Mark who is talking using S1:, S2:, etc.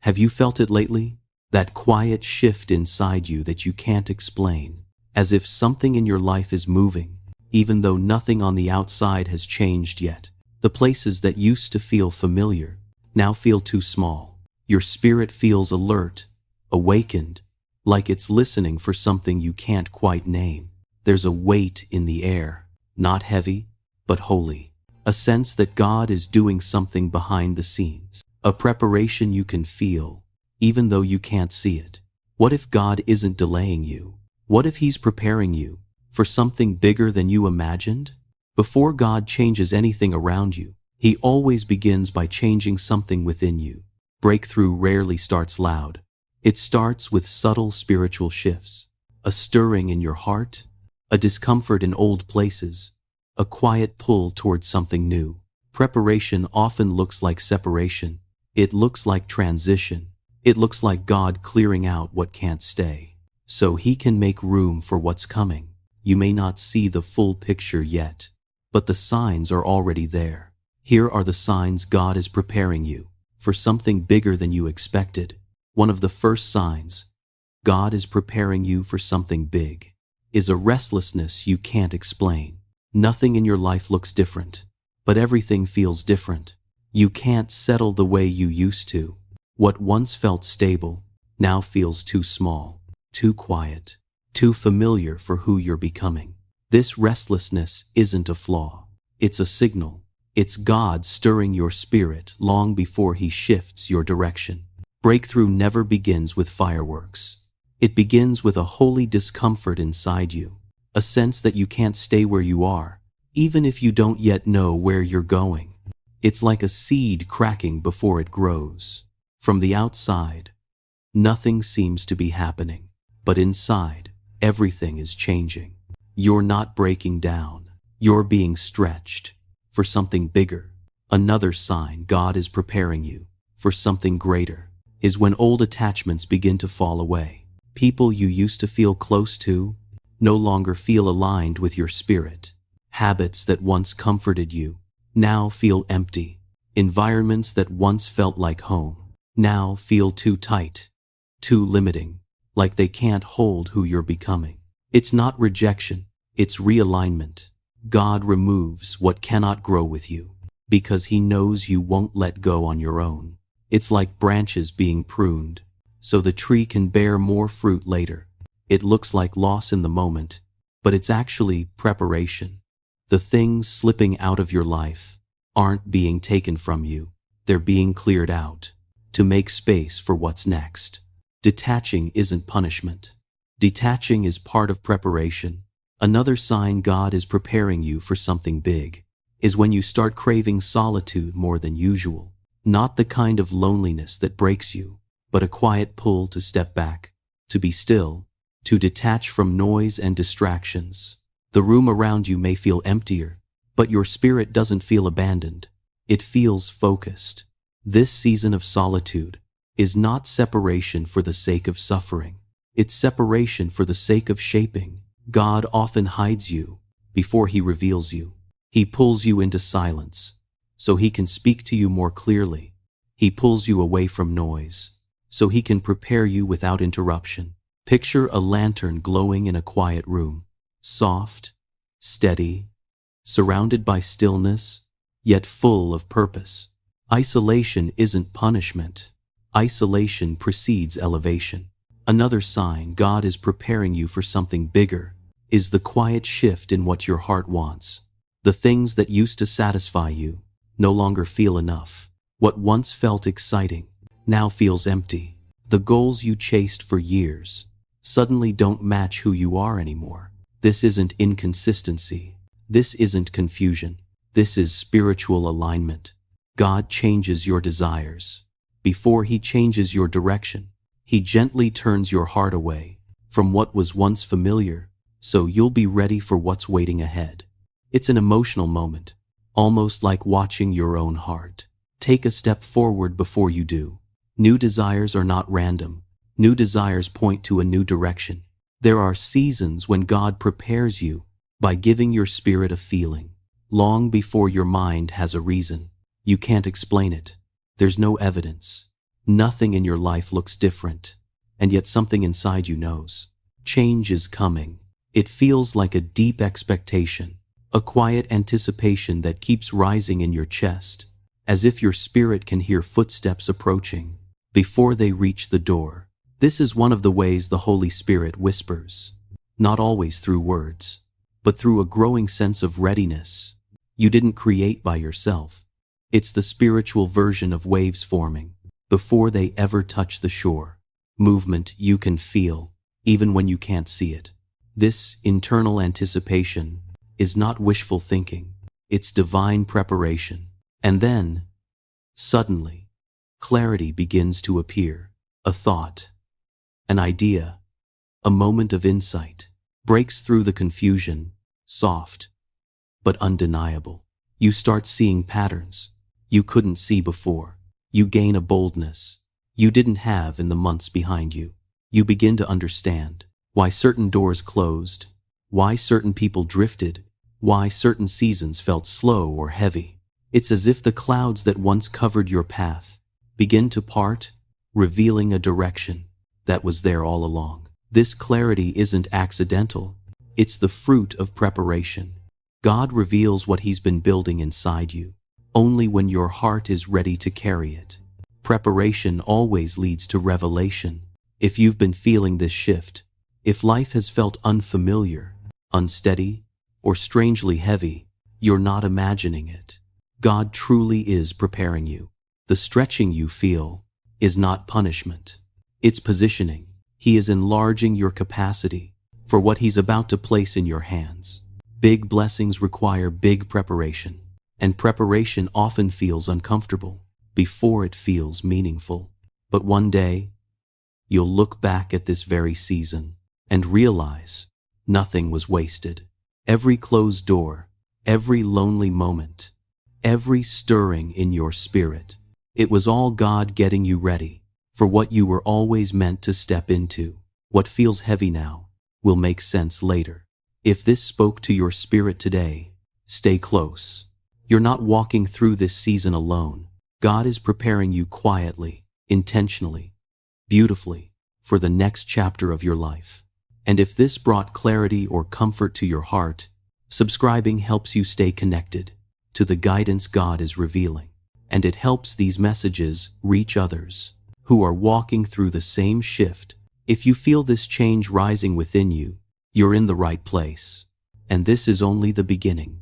S1: Have you felt it lately? That quiet shift inside you that you can't explain, as if something in your life is moving, even though nothing on the outside has changed yet. The places that used to feel familiar now feel too small. Your spirit feels alert, awakened, like it's listening for something you can't quite name. There's a weight in the air, not heavy, but holy. A sense that God is doing something behind the scenes. A preparation you can feel, even though you can't see it. What if God isn't delaying you? What if He's preparing you for something bigger than you imagined? Before God changes anything around you, He always begins by changing something within you. Breakthrough rarely starts loud. It starts with subtle spiritual shifts, a stirring in your heart, a discomfort in old places, a quiet pull towards something new. Preparation often looks like separation. It looks like transition. It looks like God clearing out what can't stay, so He can make room for what's coming. You may not see the full picture yet, but the signs are already there. Here are the signs God is preparing you for something bigger than you expected. One of the first signs God is preparing you for something big is a restlessness you can't explain. Nothing in your life looks different, but everything feels different. You can't settle the way you used to. What once felt stable now feels too small, too quiet, too familiar for who you're becoming. This restlessness isn't a flaw. It's a signal. It's God stirring your spirit long before He shifts your direction. Breakthrough never begins with fireworks. It begins with a holy discomfort inside you, a sense that you can't stay where you are, even if you don't yet know where you're going. It's like a seed cracking before it grows. From the outside, nothing seems to be happening, but inside, everything is changing. You're not breaking down. You're being stretched for something bigger. Another sign God is preparing you for something greater is when old attachments begin to fall away. People you used to feel close to no longer feel aligned with your spirit. Habits that once comforted you now feel empty. Environments that once felt like home now feel too tight, too limiting, like they can't hold who you're becoming. It's not rejection, it's realignment. God removes what cannot grow with you because He knows you won't let go on your own. It's like branches being pruned so the tree can bear more fruit later. It looks like loss in the moment, but it's actually preparation. The things slipping out of your life aren't being taken from you. They're being cleared out to make space for what's next. Detaching isn't punishment. Detaching is part of preparation. Another sign God is preparing you for something big is when you start craving solitude more than usual. Not the kind of loneliness that breaks you, but a quiet pull to step back, to be still, to detach from noise and distractions. The room around you may feel emptier, but your spirit doesn't feel abandoned. It feels focused. This season of solitude is not separation for the sake of suffering. It's separation for the sake of shaping. God often hides you before He reveals you. He pulls you into silence so He can speak to you more clearly. He pulls you away from noise so He can prepare you without interruption. Picture a lantern glowing in a quiet room, soft, steady, surrounded by stillness, yet full of purpose. Isolation isn't punishment. Isolation precedes elevation. Another sign God is preparing you for something bigger is the quiet shift in what your heart wants. The things that used to satisfy you no longer feel enough. What once felt exciting now feels empty. The goals you chased for years suddenly don't match who you are anymore. This isn't inconsistency. This isn't confusion. This is spiritual alignment. God changes your desires. Before He changes your direction, He gently turns your heart away from what was once familiar, so you'll be ready for what's waiting ahead. It's an emotional moment, almost like watching your own heart. Take a step forward before you do. New desires are not random. New desires point to a new direction. There are seasons when God prepares you by giving your spirit a feeling, long before your mind has a reason. You can't explain it. There's no evidence, Nothing in your life looks different, and yet something inside you knows. Change is coming. It feels like a deep expectation, a quiet anticipation that keeps rising in your chest, as if your spirit can hear footsteps approaching before they reach the door. This is one of the ways the Holy Spirit whispers, not always through words, but through a growing sense of readiness you didn't create by yourself. It's the spiritual version of waves forming before they ever touch the shore. Movement you can feel, even when you can't see it. This internal anticipation is not wishful thinking, it's divine preparation. And then, suddenly, clarity begins to appear. A thought, an idea, a moment of insight breaks through the confusion, soft but undeniable. You start seeing patterns you couldn't see before. You gain a boldness you didn't have in the months behind you. You begin to understand why certain doors closed, why certain people drifted, why certain seasons felt slow or heavy. It's as if the clouds that once covered your path begin to part, revealing a direction that was there all along. This clarity isn't accidental. It's the fruit of preparation. God reveals what He's been building inside you, only when your heart is ready to carry it. Preparation always leads to revelation. If you've been feeling this shift, if life has felt unfamiliar, unsteady, or strangely heavy, you're not imagining it. God truly is preparing you. The stretching you feel is not punishment. It's positioning. He is enlarging your capacity for what He's about to place in your hands. Big blessings require big preparation, and preparation often feels uncomfortable before it feels meaningful. But one day, you'll look back at this very season and realize nothing was wasted. Every closed door, every lonely moment, every stirring in your spirit, it was all God getting you ready for what you were always meant to step into. What feels heavy now will make sense later. If this spoke to your spirit today, stay close. You're not walking through this season alone. God is preparing you quietly, intentionally, beautifully for the next chapter of your life. And if this brought clarity or comfort to your heart, subscribing helps you stay connected to the guidance God is revealing. And it helps these messages reach others who are walking through the same shift. If you feel this change rising within you, you're in the right place. And this is only the beginning.